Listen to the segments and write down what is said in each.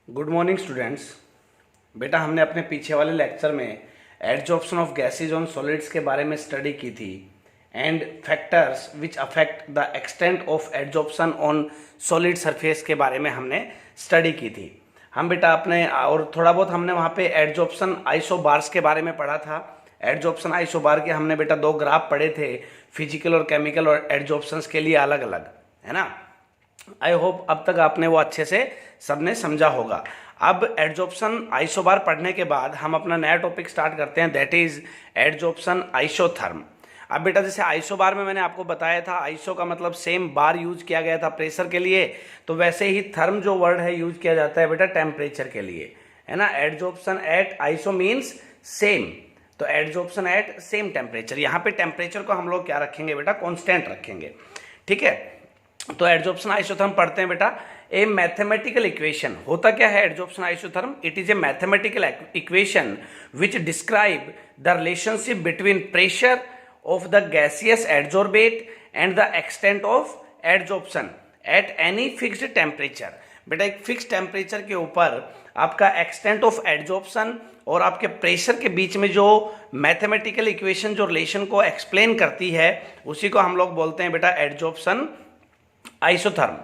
Good morning students. बेटा हमने अपने पीछे वाले लेक्चर में adsorption of gases on solids के बारे में स्टडी की थी and factors which affect the extent of adsorption on solid surface के बारे में हमने स्टडी की थी। हम बेटा अपने और थोड़ा बहुत हमने वहाँ पे एडजॉर्प्शन आइसोबार्स के बारे में पढ़ा था। एडजॉर्प्शन आइसोबार के हमने बेटा दो ग्राफ पढ़े थे, फिजिकल और केमिकल और एडजॉर्प्शंस के लिए अलग अलग, है ना। आई होप अब तक आपने वो अच्छे से सबने समझा होगा। अब एडजॉर्प्शन आइसोबार पढ़ने के बाद हम अपना नया टॉपिक स्टार्ट करते हैं, दैट इज एडजॉर्प्शन आइसोथर्म। अब बेटा जैसे आइसोबार में मैंने आपको बताया था, आइसो का मतलब सेम, बार यूज किया गया था प्रेशर के लिए, तो वैसे ही थर्म जो वर्ड है यूज किया जाता है बेटा टेम्परेचर के लिए, है ना। Adsorption at iso means same, तो एडजॉर्प्शन एट सेम टेम्परेचर। यहाँ पे टेम्परेचर को हम लोग क्या रखेंगे बेटा, कॉन्स्टेंट रखेंगे, ठीक है। तो एडजॉर्प्शन आइसोथर्म पढ़ते हैं बेटा। ए मैथमेटिकल इक्वेशन, होता क्या है adsorption isotherm? It is a mathematical equation which describe the relationship between pressure of the gaseous adsorbate and the extent of adsorption at any fixed temperature. बेटा एक फिक्स टेम्परेचर के ऊपर आपका एक्सटेंट ऑफ एडजॉर्प्शन और आपके pressure के बीच में जो मैथमेटिकल इक्वेशन जो रिलेशन को एक्सप्लेन करती है, उसी को हम लोग बोलते हैं बेटा एडजॉर्प्शन आइसोथर्म।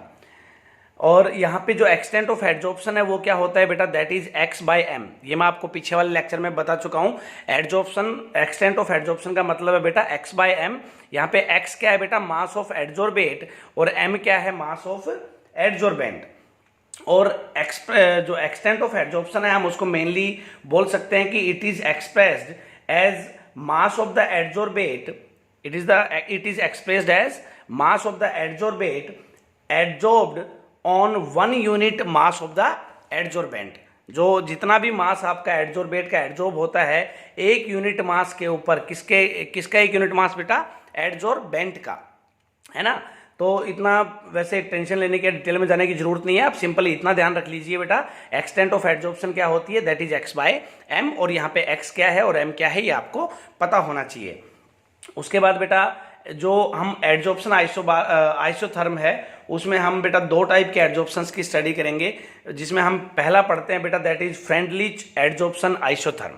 और यहाँ पे जो एक्सटेंट ऑफ एडजॉर्प्शन है वो क्या होता है बेटा, that is x by m. ये मैं आपको पीछे वाले लेक्चर में बता चुका हूँ। एडजॉर्प्शन, एक्सटेंट ऑफ एडजॉर्प्शन का मतलब है बेटा x बाई एम। यहाँ पे x क्या है बेटा, मास ऑफ एडजॉर्बेट, और m क्या है, मास ऑफ एडजॉर्बेंट। और जो एक्सटेंट ऑफ एडजॉर्प्शन है हम उसको मेनली बोल सकते हैं कि it is expressed as mass of the adsorbate, it is expressed as mass of the adsorbate adsorbed on 1 unit mass of the adsorbent। जो जितना भी मास आपका एडजॉर्बेट का एडजॉर्ब होता है एक यूनिट मास के ऊपर, किसका एक यूनिट मास बेटा, एडजॉर्बेंट का, है ना। तो इतना वैसे टेंशन लेने के, डिटेल में जाने की जरूरत नहीं है, आप सिंपली इतना ध्यान रख लीजिए बेटा, एक्सटेंट ऑफ एडजॉर्प्शन क्या होती है, that is x by M, और यहाँ पे x क्या है और m क्या है ये आपको पता होना चाहिए। उसके बाद बेटा जो हम एडजॉर्प्शन आइसोथर्म है उसमें हम बेटा दो टाइप के एडजॉर्प्शंस की स्टडी करेंगे, जिसमें हम पहला पढ़ते हैं बेटा that is Freundlich adsorption isotherm.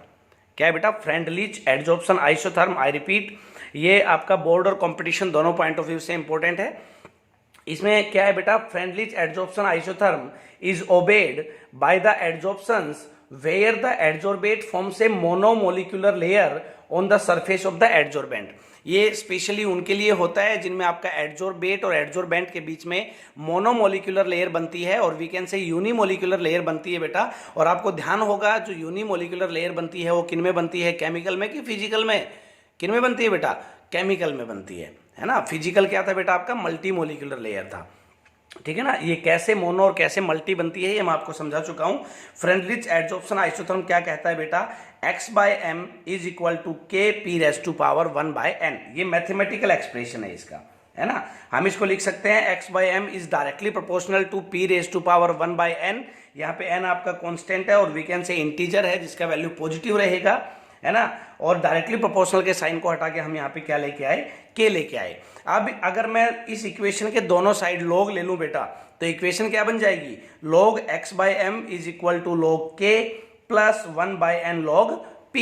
क्या है बेटा, Freundlich adsorption isotherm. I repeat, ये आपका बोर्ड और कंपटीशन दोनों पॉइंट ऑफ व्यू से इंपॉर्टेंट है। इसमें क्या है बेटा, Freundlich adsorption isotherm is obeyed by the adsorptions where the adsorbate forms a monomolecular layer on the surface of the adsorbent. ये स्पेशली उनके लिए होता है जिनमें आपका एडजॉर्बेट और एडजॉर्बेंट के बीच में मोनोमोलिकुलर लेयर बनती है, और we can say unimolecular layer बनती है बेटा। और आपको ध्यान होगा जो यूनिमोलिकुलर लेयर बनती है वो किन में बनती है, केमिकल में कि फिजिकल में? किन में बनती है बेटा, केमिकल में बनती है ना। फिजिकल क्या था बेटा आपका, मल्टी मोलिकुलर लेयर था, ठीक है ना। ये कैसे मोनो और कैसे मल्टी बनती है ये मैं आपको समझा चुका हूं। फ्रेंडलिच एडजॉर्प्शन आइसोथर्म क्या कहता है बेटा, x by M is equal to K P raise to power 1 by N. ये मैथमेटिकल एक्सप्रेशन है इसका, है ना। हम इसको लिख सकते हैं x by M is directly proportional to p raise to power 1 by n. यहाँ पे n आपका कॉन्स्टेंट है और वी कैन से इंटीजर है जिसका वैल्यू पॉजिटिव रहेगा, है ना। और डायरेक्टली प्रोपोर्शनल के साइन को हटा के हम यहाँ पे क्या लेके आए, k लेके आए। अब अगर मैं इस इक्वेशन के दोनों साइड लॉग ले लूं बेटा, तो इक्वेशन क्या बन जाएगी, log x by M is equal to log k plus 1 by n log p,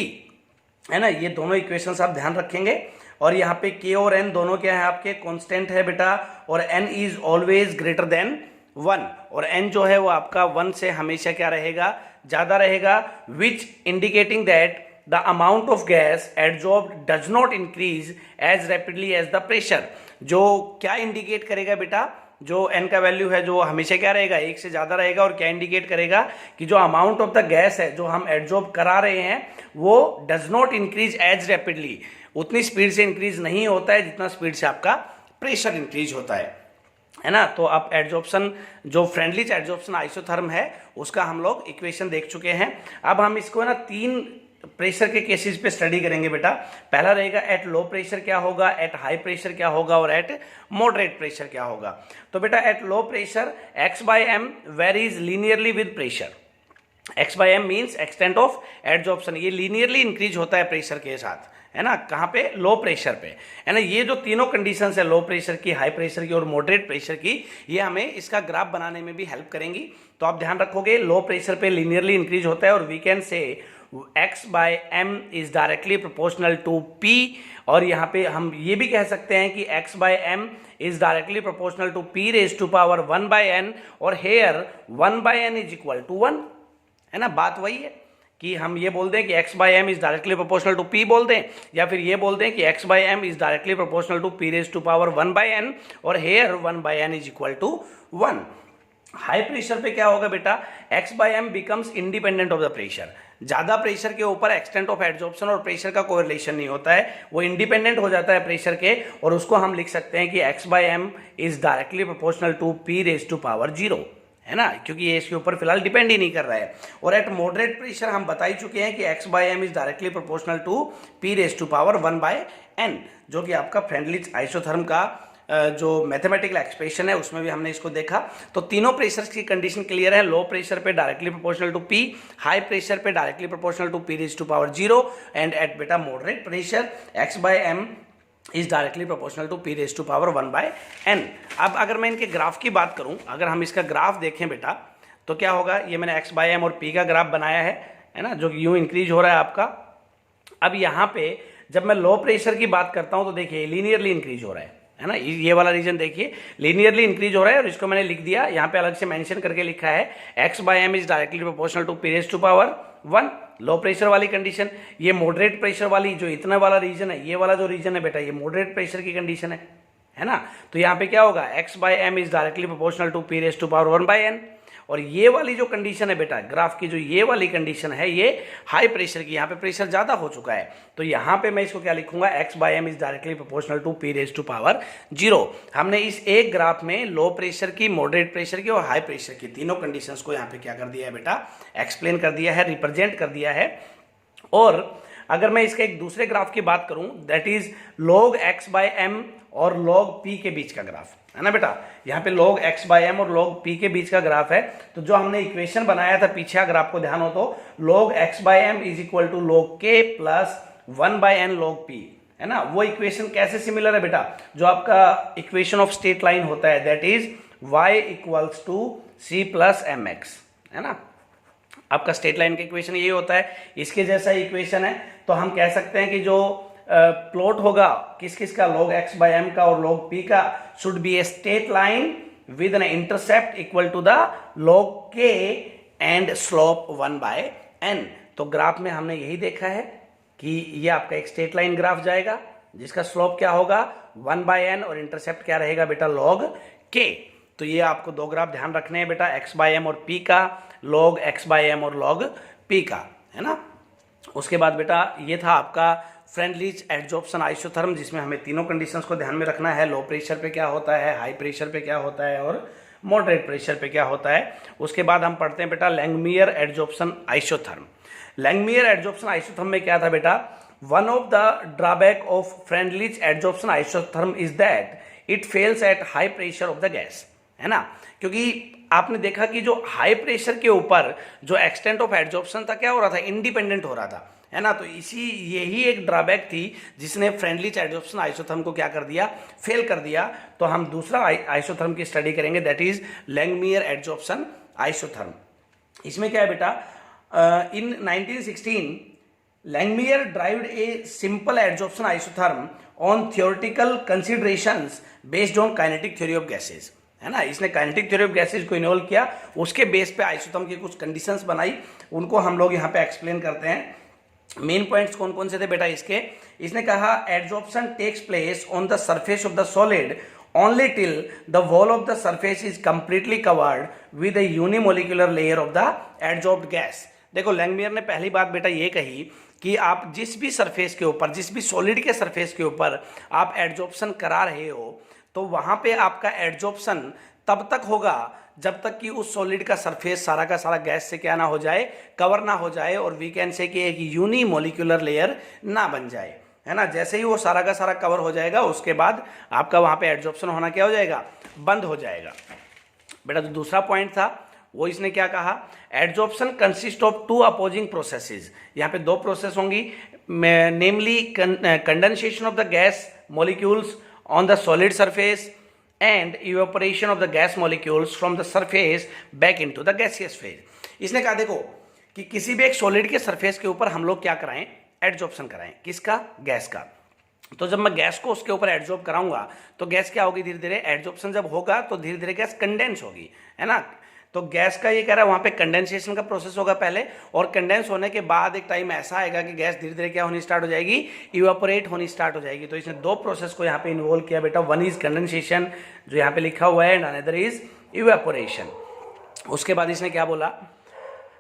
है ना। ये दोनों इक्वेशंस आप ध्यान रखेंगे। और यहाँ पे k और n दोनों क्या है आपके, कांस्टेंट है बेटा, और n is always greater than 1, और n जो है वो आपका 1 से हमेशा क्या रहेगा, ज्यादा रहेगा, which indicating that the amount of gas adsorbed does not increase as rapidly as the pressure। जो क्या इंडिकेट करेगा बेटा, जो n का वैल्यू है जो हमेशा क्या रहेगा, 1 से ज्यादा रहेगा, और क्या इंडिकेट करेगा कि जो अमाउंट ऑफ द गैस है जो हम एडजॉर्ब करा रहे हैं वो does not increase as rapidly, उतनी स्पीड से इंक्रीज नहीं होता है जितना स्पीड से आपका प्रेशर इंक्रीज होता है ना। तो आप एडजॉर्प्शन, जो फ्रेंडलिच एडजॉर्प्शन आइसोथर्म है उसका हम लोग इक्वेशन देख चुके हैं। अब हम इसको ना 3 प्रेशर के केसेस पे स्टडी करेंगे बेटा। पहला रहेगा एट लो प्रेशर क्या होगा, एट हाई प्रेशर क्या होगा, और एट मॉडरेट प्रेशर क्या होगा। तो बेटा at low pressure x by m varies linearly with pressure. x by m means extent of adsorption, ये लीनियरली इंक्रीज होता है प्रेशर के साथ, है ना, कहाँ पे, लो प्रेशर पे, है ना। ये जो तीनों कंडीशंस है, लो प्रेशर की, हाई प्रेशर की और मॉडरेट प्रेशर की, ये हमें इसका ग्राफ बनाने में भी हेल्प करेंगी। तो आप ध्यान रखोगे लो प्रेशर पे लीनियरली इंक्रीज होता है और we can say x by M is directly proportional to p, और यहाँ पे हम ये भी कह सकते हैं कि x by M is directly proportional to p raise to power 1 by n, और here 1 by n is equal to 1, है ना। बात वही है कि हम ये बोल दें कि x by M is directly proportional to p बोल दें, या फिर ये बोल दें कि x by M is directly proportional to p raise to power 1 by n, और here 1 by n is equal to 1। High pressure पे क्या होगा बेटा, x by m becomes independent of the pressure. ज्यादा प्रेशर के ऊपर एक्सटेंट ऑफ एड्जॉर्प्शन और pressure का कोरिलेशन नहीं होता है, वो इंडिपेंडेंट हो जाता है प्रेशर के, और उसको हम लिख सकते हैं कि x by M is directly proportional to p raise to power 0, है ना, क्योंकि ये इसके ऊपर फिलहाल डिपेंड ही नहीं कर रहा है। और एट मॉडरेट प्रेशर हम बता ही चुके हैं कि x by M is directly proportional to p raise to power 1 by n, जो कि आपका फ्रेंडलिच आइसोथर्म का जो मैथमेटिकल एक्सप्रेशन है उसमें भी हमने इसको देखा। तो तीनों प्रेशर्स की कंडीशन क्लियर है, लो प्रेशर पे directly proportional to p, high pressure पे directly proportional to p raise to power 0, and at बेटा moderate pressure x by M is directly proportional to p raise to power 1 by n। अब अगर मैं इनके graph की बात करूं, अगर हम इसका ग्राफ देखें बेटा, तो क्या होगा, ये मैंने x बाय एम और p का ग्राफ बनाया है ना, जो यूं इंक्रीज हो रहा है आपका। अब यहाँ पे जब मैं लो प्रेशर की बात करता हूं तो देखिए लीनियरली इंक्रीज हो रहा है ना, ये वाला रीजन देखिए लीनियरली इंक्रीज हो रहा है, और इसको मैंने लिख दिया यहाँ पे, अलग से मेंशन करके लिखा है x by M is directly proportional to p raise to power 1, low pressure वाली कंडीशन। ये मॉडरेट प्रेशर वाली जो इतना वाला रीजन है, ये वाला जो रीजन है बेटा, ये मॉडरेट प्रेशर की कंडीशन है ना। तो यहाँ पे क्या होगा, x by M is directly proportional to p raise to power 1 by n, और ये वाली जो कंडीशन है बेटा ग्राफ की, जो ये वाली कंडीशन है, ये हाई प्रेशर की, यहाँ पे प्रेशर ज्यादा हो चुका है, तो यहाँ पे मैं इसको क्या लिखूंगा, x by M is directly proportional to p raise to power 0। हमने इस एक ग्राफ में लो प्रेशर की, मॉडरेट प्रेशर की और हाई प्रेशर की तीनों कंडीशंस को यहाँ पे क्या कर दिया है बेटा, एक्सप्लेन कर दिया है, रिप्रेजेंट कर दिया है। और अगर मैं इसके एक दूसरे ग्राफ की बात करूं, that is log x by M और log p के बीच का ग्राफ, है ना बेटा। यहाँ पे log x बाय एम और log p के बीच का ग्राफ है, तो जो हमने इक्वेशन बनाया था पीछे, अगर आपको ध्यान हो तो, log x by M is equal to log k plus 1 by n log p, है ना। वो इक्वेशन कैसे सिमिलर है बेटा, जो आपका इक्वेशन ऑफ स्ट्रेट लाइन होता है, that is y equals to c plus mx, है ना। आपका स्ट्रेट लाइन का इक्वेशन यही होता है, इसके जैसा इक्वेशन है। तो हम कह सकते हैं कि जो प्लॉट होगा किस किस का, log x बाय एम का और log p का, should be a straight line with an intercept equal to the log k and slope 1 by n। तो ग्राफ में हमने यही देखा है कि ये आपका एक स्ट्रेट लाइन ग्राफ जाएगा जिसका स्लोप क्या होगा 1 बाय n, और इंटरसेप्ट क्या रहेगा बेटा, log k। तो ये आपको दो ग्राफ ध्यान रखने हैं बेटा, x बाय एम और p का, log x बाय एम और log p का, है ना। उसके बाद बेटा ये था आपका फ्रेंडलिच एड्जॉर्प्शन आइसोथर्म, जिसमें हमें तीनों कंडीशंस को ध्यान में रखना है, लो प्रेशर पे क्या होता है, हाई प्रेशर पे क्या होता है, और मॉडरेट प्रेशर पे क्या होता है। उसके बाद हम पढ़ते हैं बेटा Langmuir adsorption isotherm. Langmuir adsorption isotherm में क्या था बेटा, one of the drawback of Freundlich adsorption isotherm is that it fails at high pressure of the gas, है ना। क्योंकि आपने देखा कि जो हाई प्रेशर के ऊपर जो एक्सटेंट ऑफ एड्जॉर्प्शन था क्या हो रहा था, इंडिपेंडेंट हो रहा था, है ना। तो यही एक ड्रॉबैक थी जिसने फ्रेंडलिच एड्जॉर्प्शन आइसोथर्म को क्या कर दिया, फेल कर दिया। तो हम दूसरा आइसोथर्म की स्टडी करेंगे, that is Langmuir adsorption isotherm. इसमें क्या है बेटा, इन 1916 Langmuir derived a simple adsorption isotherm on theoretical considerations based on kinetic theory of gases, है ना। इसने काइनेटिक थ्योरी ऑफ गैसेज को इन्वॉल्व किया, उसके बेस पे आइसोथर्म की कुछ कंडीशंस बनाई, उनको हम लोग यहाँ पे एक्सप्लेन करते हैं। मेन पॉइंट्स कौन कौन से थे बेटा इसके, इसने कहा adsorption takes place on the surface of the solid only till the wall of the surface is completely covered with a unimolecular layer of the adsorbed gas। देखो लैंगमियर ने पहली बात बेटा ये कही कि आप जिस भी सरफेस के ऊपर, जिस भी सॉलिड के सरफेस के ऊपर आप एड्जॉर्प्शन करा रहे हो, तो वहां पे आपका एड्जॉर्प्शन तब तक होगा जब तक कि उस सॉलिड का सरफेस सारा का सारा गैस से क्या ना हो जाए, कवर ना हो जाए, और वी कैन से कि एक यूनिमोलिकुलर लेयर ना बन जाए, है ना। जैसे ही वो सारा का सारा कवर हो जाएगा, उसके बाद आपका वहां पे एड्जॉर्प्शन होना क्या हो जाएगा, बंद हो जाएगा बेटा। तो दूसरा पॉइंट था वो इसने क्या कहा, adsorption consist of to opposing processes. यहाँ पे दो प्रोसेस होंगी, namely condensation of the gas molecules on the solid surface and evaporation of the gas molecules from the surface back into the gaseous phase. इसने कहा देखो कि किसी भी एक सॉलिड के सरफेस के ऊपर हम लोग क्या कराएं, एडजॉर्प्शन कराएं, किसका, गैस का। तो जब मैं गैस को उसके ऊपर एडजॉर्ब कराऊंगा तो गैस क्या होगी, धीरे धीरे एडजॉर्प्शन जब होगा तो धीरे धीरे गैस कंडेंस होगी, है ना। तो गैस का ये कह रहा है वहां पे कंडेंसेशन का प्रोसेस होगा पहले, और कंडेंस होने के बाद एक टाइम ऐसा आएगा कि गैस धीरे धीरे क्या होनी स्टार्ट हो जाएगी, इवापोरेट होनी स्टार्ट हो जाएगी। तो इसने दो प्रोसेस को यहाँ पे इन्वॉल्व किया बेटा, वन इज कंडेंसेशन जो यहाँ पे लिखा हुआ है, एंड अनदर इज इवेपोरेशन। उसके बाद इसने क्या बोला,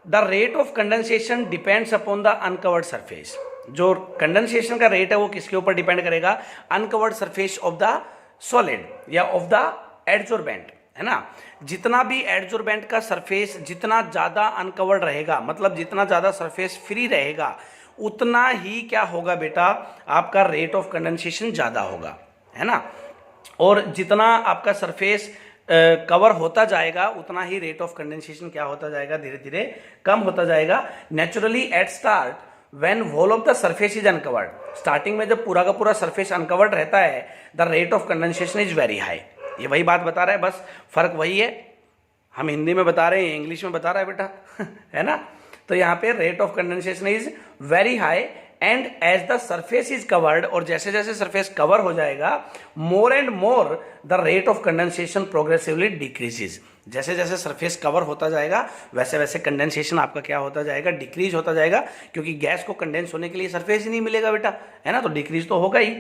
the rate of condensation depends upon the uncovered surface. जो कंडेंसेशन का रेट है वो किसके ऊपर डिपेंड करेगा, uncovered surface of the solid या ऑफ द एडजॉर्बेंट, है ना। जितना भी एडजॉर्बेंट का सरफेस जितना ज्यादा अनकवर्ड रहेगा, मतलब जितना ज्यादा सरफेस फ्री रहेगा, उतना ही क्या होगा बेटा, आपका रेट ऑफ कंडेंसेशन ज्यादा होगा, है ना। और जितना आपका सरफेस कवर होता जाएगा उतना ही रेट ऑफ कंडेंसेशन क्या होता जाएगा, धीरे धीरे कम होता जाएगा। Naturally at start when whole of the surface is uncovered, starting में जब पूरा का पूरा सरफेस अनकवर्ड रहता है, the rate of condensation is very high. ये वही बात बता रहा है, बस फर्क वही है, हम हिंदी में बता रहे हैं, इंग्लिश में बता रहा है बेटा है ना। तो यहाँ पे rate of condensation is very high and as the surface is covered, और जैसे जैसे सरफेस कवर हो जाएगा, more and more the rate of condensation progressively decreases. जैसे जैसे सरफेस कवर होता जाएगा वैसे वैसे कंडेंसेशन आपका क्या होता जाएगा, डिक्रीज होता जाएगा, क्योंकि गैस को कंडेंस होने के लिए सरफेस ही नहीं मिलेगा बेटा, है ना। तो डिक्रीज तो होगा ही।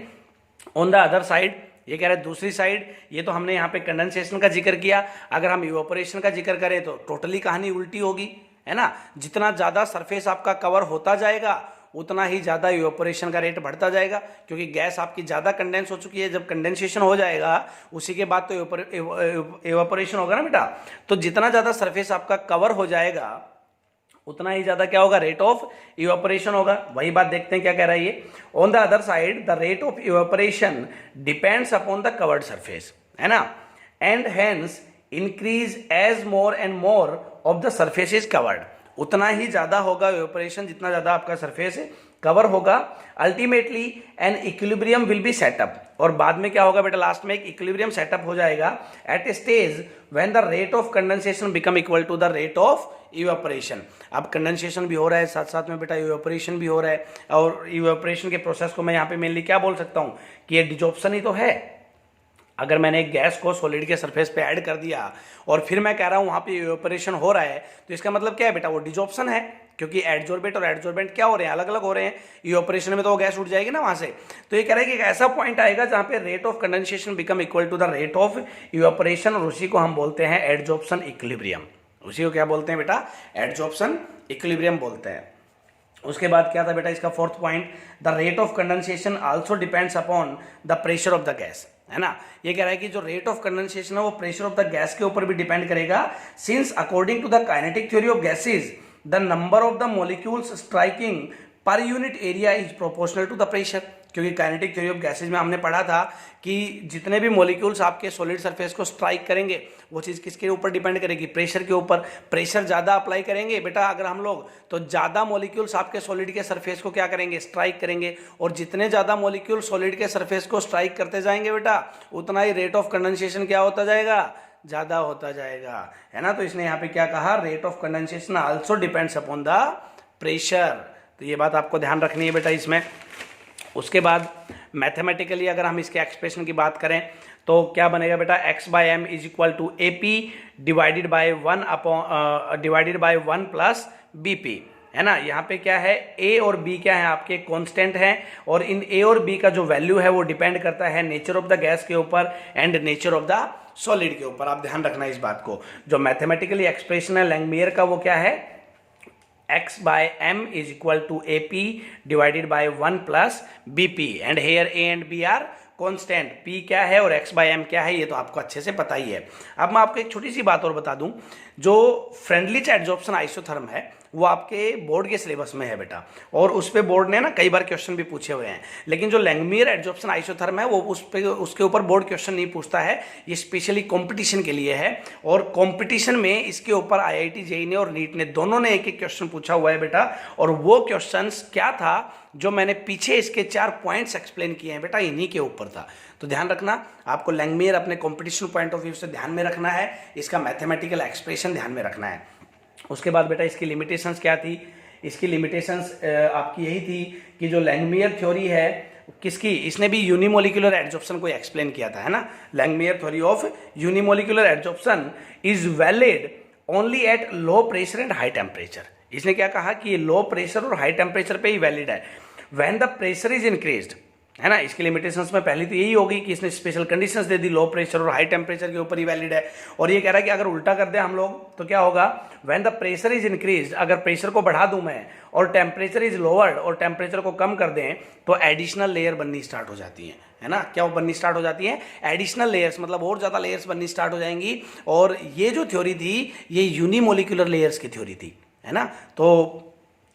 ऑन द अदर साइड, ये कह रहे हैं दूसरी साइड, ये तो हमने यहाँ पे कंडेंसेशन का जिक्र किया, अगर हम इवेपोरेशन का जिक्र करें तो टोटली कहानी उल्टी होगी, है ना। जितना ज्यादा सरफेस आपका कवर होता जाएगा उतना ही ज्यादा इवेपोरेशन का रेट बढ़ता जाएगा, क्योंकि गैस आपकी ज्यादा कंडेंस हो चुकी है। जब कंडेंसेशन हो जाएगा उसी के बाद तो इवेपोरेशन होगा ना बेटा। तो जितना ज्यादा सरफेस आपका कवर हो जाएगा उतना ही ज्यादा क्या होगा, रेट ऑफ इवेपोरेशन होगा। वही बात देखते हैं क्या कह रहा है ये, on the other side the rate of evaporation depends upon the covered surface, है ना, and hence increase as more and more of the surface is covered. उतना ही ज्यादा होगा इवेपोरेशन जितना ज्यादा आपका सरफेस कवर होगा। Ultimately an equilibrium will be set up, और बाद में क्या होगा बेटा, लास्ट में एक इक्विलिब्रियम सेटअप हो जाएगा at a stage when the rate of condensation become equal to the rate of evaporation. अब कंडेंसेशन भी हो रहा है, साथ साथ में बेटा इवेपोरेशन भी हो रहा है, और इवेपोरेशन के प्रोसेस को मैं यहाँ पे मेनली क्या बोल सकता हूँ कि ये डिजॉर्प्शन ही तो है। अगर मैंने एक गैस को सॉलिड के सरफेस पे ऐड कर दिया और फिर मैं कह रहा हूं वहां पे इवेपोरेशन हो रहा है, तो इसका मतलब क्या है बेटा, वो डिजॉर्प्शन है, क्योंकि एडजॉर्बेट और एडजॉर्बेंट क्या हो रहे हैं, अलग अलग हो रहे हैं। इवेपोरेशन में तो वो गैस उड़ जाएगी ना वहां से। तो ये कह रहा है कि एक ऐसा पॉइंट आएगा जहां पे rate of condensation become equal to the rate of evaporation, और उसी को हम बोलते हैं एडजॉर्प्शन इक्विलिब्रियम। उसी को क्या बोलते हैं बेटा, एडजॉर्प्शन इक्विलिब्रियम बोलते हैं। उसके बाद क्या था बेटा इसका fourth point, the rate of condensation also depends upon the pressure of the gas, है ना। ये कह रहा है कि जो रेट ऑफ कंडेंसेशन है वो प्रेशर ऑफ द गैस के ऊपर भी डिपेंड करेगा, since according to the kinetic theory of gases the number of the molecules striking per unit area is proportional to the pressure. क्योंकि काइनेटिक थ्योरी ऑफ गैसेज में हमने पढ़ा था कि जितने भी मॉलिक्यूल्स आपके सॉलिड सरफेस को स्ट्राइक करेंगे वो चीज़ किसके ऊपर डिपेंड करेगी, प्रेशर के ऊपर। प्रेशर ज़्यादा अप्लाई करेंगे बेटा अगर हम लोग, तो ज़्यादा मॉलिक्यूल्स आपके सॉलिड के सरफेस को क्या करेंगे, स्ट्राइक करेंगे, और जितने ज़्यादा मॉलिक्यूल सॉलिड के सरफेस को स्ट्राइक करते जाएंगे बेटा उतना ही रेट ऑफ कंडेंसेशन क्या होता जाएगा, ज़्यादा होता जाएगा, है ना। तो इसने यहाँ पे क्या कहा, rate of condensation also depends upon the pressure. तो ये बात आपको ध्यान रखनी है बेटा इसमें। उसके बाद मैथमेटिकली अगर हम इसके एक्सप्रेशन की बात करें तो क्या बनेगा बेटा, x by M is equal to a P divided by 1 plus B P, है ना। यहाँ पे क्या है, a और b क्या है आपके कांस्टेंट हैं, और इन a और b का जो वैल्यू है वो डिपेंड करता है नेचर ऑफ द गैस के ऊपर and nature of the solid के ऊपर। आप ध्यान रखना इस बात को। जो मैथमेटिकली एक्सप्रेशन है लैंगमियर का वो क्या है, x by m is equal to ap divided by 1 plus bp, and here a and b are constant। p क्या है और x by m क्या है ये तो आपको अच्छे से पता ही है। अब मैं आपको एक छोटी सी बात और बता दूं, जो फ्रेंडलिच एडजॉर्प्शन आइसोथर्म है वो आपके बोर्ड के सिलेबस में है बेटा, और उस पे बोर्ड ने ना कई बार क्वेश्चन भी पूछे हुए हैं। लेकिन जो लैंगमियर एडजॉर्प्शन आइसोथर्म है वो उसके ऊपर बोर्ड क्वेश्चन नहीं पूछता है, ये स्पेशली कंपटीशन के लिए है। और कंपटीशन में इसके ऊपर IIT JEE ने और नीट ने दोनों ने एक एक क्वेश्चन पूछा हुआ है बेटा। और वो क्वेश्चंस क्या था जो मैंने पीछे इसके 4 पॉइंट्स एक्सप्लेन किए हैं बेटा, इन्हीं के ऊपर था। तो ध्यान रखना, आपको लैंगमियर अपने कंपटीशन पॉइंट ऑफ व्यू से ध्यान में रखना है, इसका मैथमेटिकल एक्सप्रेशन ध्यान में रखना है। उसके बाद बेटा इसकी लिमिटेशंस क्या थी, इसकी लिमिटेशंस आपकी यही थी कि जो लैंगमियर थ्योरी है किसकी, इसने भी यूनिमोलिकुलर एडजॉर्प्शन को एक्सप्लेन किया था, है ना। Langmuir theory of unimolecular adsorption is valid only eight low pressure and high temperature. इसने क्या कहा कि ये लो प्रेशर और हाई टेम्परेचर पे ही वैलिड है। When the pressure is increased, है ना। इसकी लिमिटेशंस में पहली तो यही होगी कि इसने स्पेशल कंडीशंस दे दी, लो प्रेशर और हाई टेम्परेचर के ऊपर ही वैलिड है। और ये कह रहा है कि अगर उल्टा कर दे हम लोग तो क्या होगा, when the pressure is increased, अगर प्रेशर को बढ़ा दूं मैं और टेम्परेचर इज लोअर्ड और टेम्परेचर को कम कर दें तो एडिशनल लेयर बननी स्टार्ट हो जाती है ना। क्या वो बननी स्टार्ट हो जाती है, एडिशनल लेयर्स, मतलब और ज्यादा लेयर्स बननी स्टार्ट हो जाएंगी। और ये जो थ्योरी थी ये यूनिमोलिकुलर लेयर्स की थ्योरी थी, है ना। तो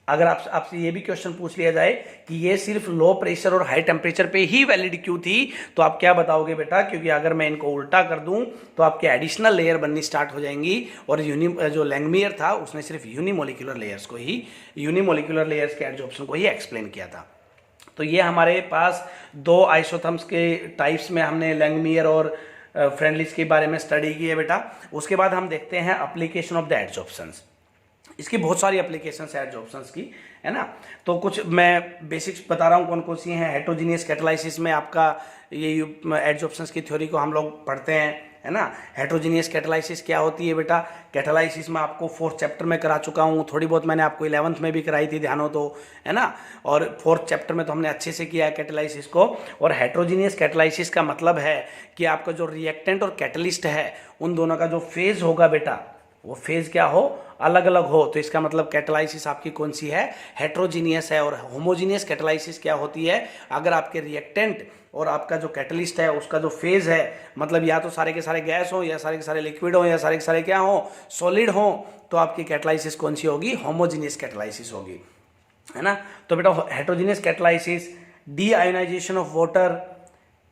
अगर आपसे ये भी क्वेश्चन पूछ लिया जाए कि ये सिर्फ लो प्रेशर और हाई टेम्परेचर पे ही वैलिड क्यों थी, तो आप क्या बताओगे बेटा, क्योंकि अगर मैं इनको उल्टा कर दूं तो आपके एडिशनल लेयर बननी स्टार्ट हो जाएंगी। और जो लैंगमियर था उसने सिर्फ यूनिमोलिकुलर लेयर्स के एडजॉर्प्शन को ही एक्सप्लेन किया था। तो ये हमारे पास 2 आइसोथर्म्स के टाइप्स में हमने लैंगमियर और फ्रेंडलिस के बारे में स्टडी की है बेटा। उसके बाद हम देखते हैं एप्लीकेशन ऑफ द एडजॉर्प्शंस। इसकी बहुत सारी एप्लीकेशंस है एडजॉर्प्शंस की, है ना। तो कुछ मैं बेसिक्स बता रहा हूँ कौन कौन सी हैं। हेट्रोजीनियस कैटालाइसिस में आपका ये एडजॉर्प्शंस की थ्योरी को हम लोग पढ़ते हैं, है ना। हेट्रोजीनियस कैटालाइसिस क्या होती है बेटा, कैटालाइसिस में आपको 4th चैप्टर में करा चुका हूँ, थोड़ी बहुत मैंने आपको 11th में भी कराई थी, ध्यान हो तो, है ना। और 4th चैप्टर में तो हमने अच्छे से किया है कैटालाइसिस को। और हेट्रोजीनियस कैटालाइसिस का मतलब है कि आपका जो रिएक्टेंट और कैटलिस्ट है उन दोनों का जो फेज होगा बेटा, वो फेज क्या हो, अलग अलग हो। तो इसका मतलब कैटालाइसिस आपकी कौन सी है, हेट्रोजीनियस है। और होमोजीनियस कैटालाइसिस क्या होती है, अगर आपके रिएक्टेंट और आपका जो कैटलिस्ट है उसका जो फेज है, मतलब या तो सारे के सारे गैस हो या सारे के सारे लिक्विड हो या सारे के सारे क्या हो, सॉलिड हो, तो आपकी कैटालाइसिस कौन सी होगी, होमोजीनियस कैटालाइसिस होगी, है ना। तो बेटा heterogeneous catalysis, deionization of water,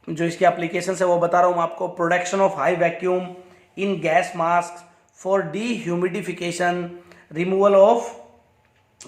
जो इसकी एप्लीकेशन है वो बता रहा हूँ आपको। Production of high vacuum in gas mask for dehumidification, removal of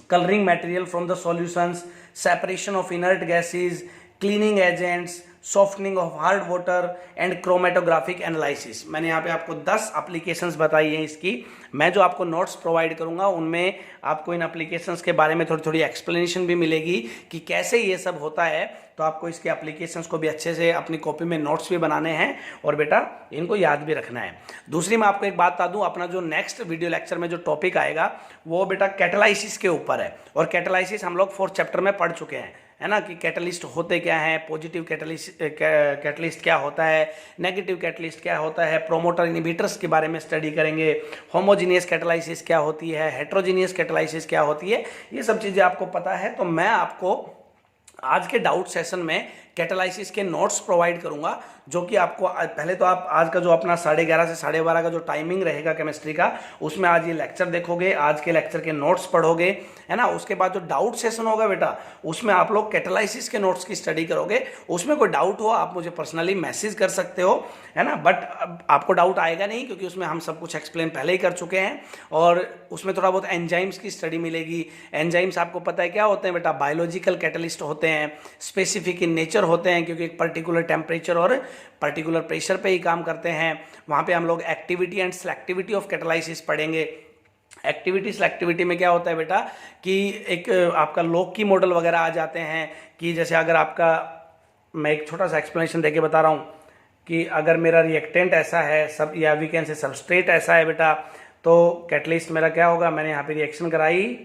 coloring material from the solutions, separation of inert gases, cleaning agents, softening of hard water and chromatographic analysis। मैंने यहाँ पे आपको 10 एप्लीकेशंस बताई हैं इसकी। मैं जो आपको नोट्स प्रोवाइड करूँगा उनमें आपको इन एप्लीकेशंस के बारे में थोड़ी थोड़ी एक्सप्लेनेशन भी मिलेगी कि कैसे ये सब होता है। तो आपको इसके एप्लीकेशंस को भी अच्छे से अपनी कॉपी में नोट्स भी बनाने हैं और बेटा इनको याद भी रखना है। दूसरी मैं आपको एक बात बता दूं, अपना जो नेक्स्ट वीडियो लेक्चर में जो टॉपिक आएगा वो बेटा कैटालाइसिस के ऊपर है। और कैटालाइसिस हम लोग 4th चैप्टर में पढ़ चुके हैं, है ना, कि कैटलिस्ट होते क्या हैं, पॉजिटिव कैटलिस्ट क्या होता है, नेगेटिव कैटलिस्ट क्या होता है, प्रोमोटर इनहिबिटर्स के बारे में स्टडी करेंगे, होमोजीनियस कैटालाइसिस क्या होती है, हेट्रोजीनियस कैटालाइसिस क्या होती है, ये सब चीज़ें आपको पता है। तो मैं आपको आज के डाउट सेशन में कैटालाइसिस के नोट्स प्रोवाइड करूंगा, जो कि आपको पहले तो आप आज का जो अपना 11:30 से 12:30 का जो टाइमिंग रहेगा केमिस्ट्री का, उसमें आज ये लेक्चर देखोगे, आज के लेक्चर के नोट्स पढ़ोगे, है ना। उसके बाद जो डाउट सेशन होगा बेटा उसमें आप लोग कैटालाइसिस के नोट्स की स्टडी करोगे। उसमें कोई डाउट हो आप मुझे पर्सनली मैसेज कर सकते हो, है ना। बट आपको डाउट आएगा नहीं क्योंकि उसमें हम सब कुछ एक्सप्लेन पहले ही कर चुके हैं। और उसमें थोड़ा बहुत एंजाइम्स की स्टडी मिलेगी। एंजाइम्स आपको पता है क्या होते हैं बेटा, बायोलॉजिकल कैटलिस्ट होते हैं, स्पेसिफिक इन नेचर होते हैं, क्योंकि एक पर्टिकुलर टेम्परेचर और पर्टिकुलर प्रेशर पे ही काम करते हैं। वहाँ पे हम लोग activity and selectivity of catalysis पढ़ेंगे। एक्टिविटी सेलेक्टिविटी में क्या होता है बेटा कि एक आपका लोकी मॉडल वगैरह आ जाते हैं, कि जैसे अगर आपका, मैं एक छोटा सा एक्सप्लेनेशन देके बता रहा हूँ कि अगर मेरा रिएक्टेंट ऐसा है सब, या वी कैन से सबस्ट्रेट ऐसा है बेटा, तो कैटलिस्ट मेरा क्या होगा, मैंने यहाँ पे रिएक्शन कराई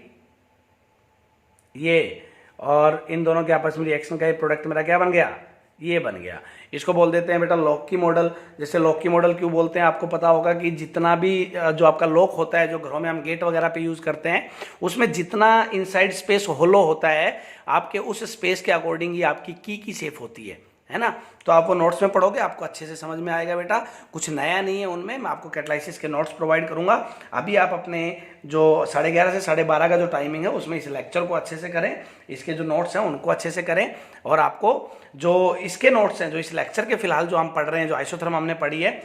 ये, और इन दोनों के आपस में रिएक्शन का ये प्रोडक्ट मेरा क्या बन गया, ये बन गया। इसको बोल देते हैं बेटा लॉकी मॉडल। जैसे लॉकी मॉडल क्यों बोलते हैं, आपको पता होगा कि जितना भी जो आपका लॉक होता है, जो घरों में हम गेट वगैरह पे यूज करते हैं, उसमें जितना इनसाइड स्पेस होलो होता है, आपके उस स्पेस के अकॉर्डिंग ही आपकी की शेप होती है है ना। तो आप वो नोट्स में पढ़ोगे, आपको अच्छे से समझ में आएगा बेटा। कुछ नया नहीं है उनमें, मैं आपको कैटालिसिस के नोट्स प्रोवाइड करूंगा। अभी आप अपने जो 11:30 से 12:30 का जो टाइमिंग है उसमें इस लेक्चर को अच्छे से करें, इसके जो नोट्स हैं उनको अच्छे से करें, और आपको जो इसके नोट्स हैं, जो इस लेक्चर के फिलहाल जो हम पढ़ रहे हैं, जो आइसोथर्म हमने पढ़ी है,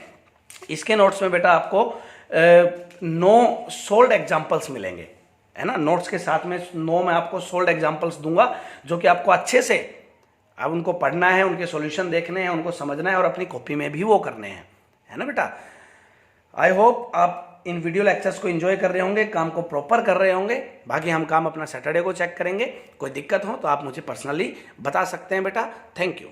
इसके नोट्स में बेटा आपको 9 सोल्ड एग्जाम्पल्स मिलेंगे, है ना। नोट्स के साथ में 9 मैं आपको सोल्ड एग्जाम्पल्स दूंगा, जो कि आपको अच्छे से अब उनको पढ़ना है, उनके सॉल्यूशन देखने हैं, उनको समझना है और अपनी कॉपी में भी वो करने हैं, है ना बेटा। आई होप आप इन वीडियो लेक्चर्स को एंजॉय कर रहे होंगे, काम को प्रॉपर कर रहे होंगे। बाकी हम काम अपना सैटरडे को चेक करेंगे। कोई दिक्कत हो तो आप मुझे पर्सनली बता सकते हैं बेटा। Thank you.